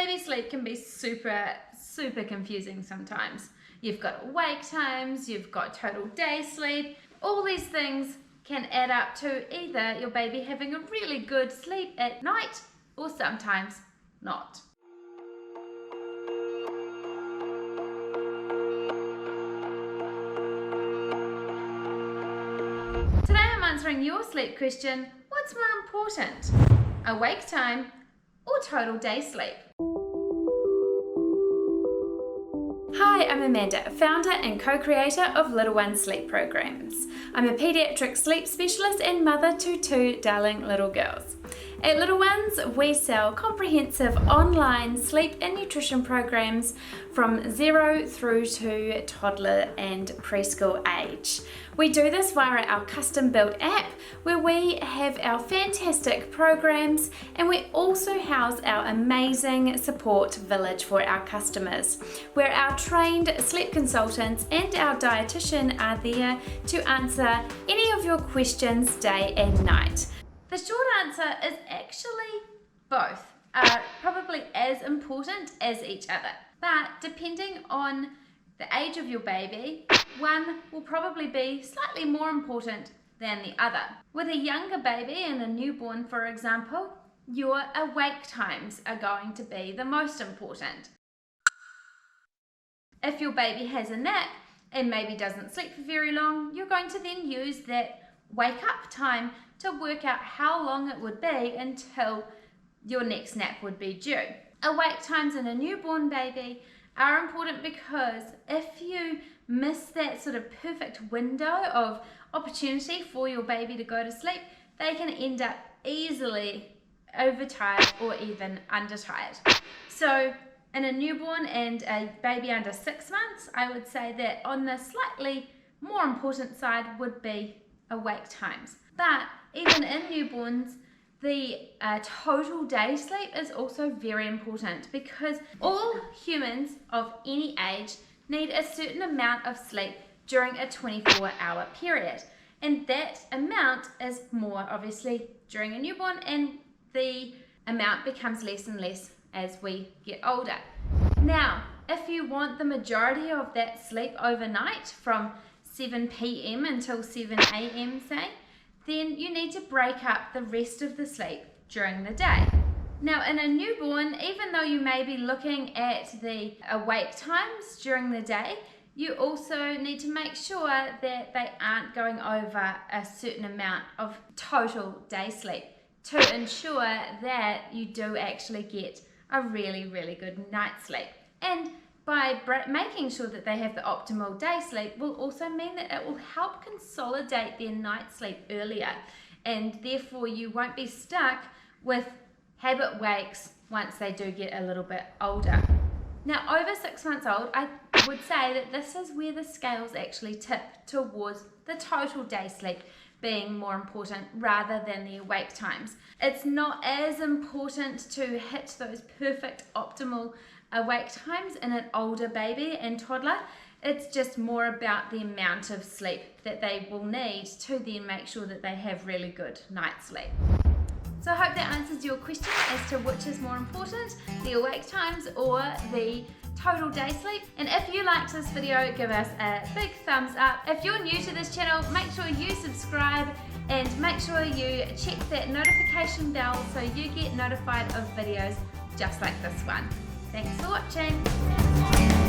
baby sleep can be super confusing sometimes. You've got wake times, you've got total day sleep. All these things can add up to either your baby having a really good sleep at night or sometimes not. Today I'm answering your sleep question: what's more important, awake time or total day sleep? Hi, I'm Amanda, founder and co-creator of Little One Sleep Programs. I'm a pediatric sleep specialist and mother to 2 darling little girls. At Little Ones, we sell comprehensive online sleep and nutrition programs from 0 through to toddler and preschool age. We do this via our custom-built app where we have our fantastic programs, and we also house our amazing support village for our customers, where our trained sleep consultants and our dietitian are there to answer any of your questions day and night. The short answer is actually both are probably as important as each other, but depending on the age of your baby, one will probably be slightly more important than the other. With a younger baby and a newborn, for example, your awake times are going to be the most important. If your baby has a nap and maybe doesn't sleep for very long, you're going to then use that wake up time to work out how long it would be until your next nap would be due. Awake times in a newborn baby are important because if you miss that sort of perfect window of opportunity for your baby to go to sleep, they can end up easily overtired or even undertired. So in a newborn and a baby under 6 months, I would say that on the slightly more important side would be awake times. But even in newborns, the total day sleep is also very important because all humans of any age need a certain amount of sleep during a 24-hour period. And that amount is more obviously during a newborn, and the amount becomes less and less as we get older. Now, if you want the majority of that sleep overnight from 7 p.m. until 7 a.m. say, then you need to break up the rest of the sleep during the day. Now in a newborn, even though you may be looking at the awake times during the day, you also need to make sure that they aren't going over a certain amount of total day sleep to ensure that you do actually get a really good night's sleep. And by making sure that they have the optimal day sleep will also mean that it will help consolidate their night sleep earlier, and therefore you won't be stuck with habit wakes once they do get a little bit older. Now over 6 months old, I would say that this is where the scales actually tip towards the total day sleep being more important rather than the awake times. It's not as important to hit those perfect optimal awake times in an older baby and toddler. It's just more about the amount of sleep that they will need to then make sure that they have really good night's sleep. So I hope that answers your question as to which is more important, the awake times or the total day sleep. And if you liked this video, give us a big thumbs up. If you're new to this channel, make sure you subscribe and make sure you check that notification bell so you get notified of videos just like this one. Thanks for watching.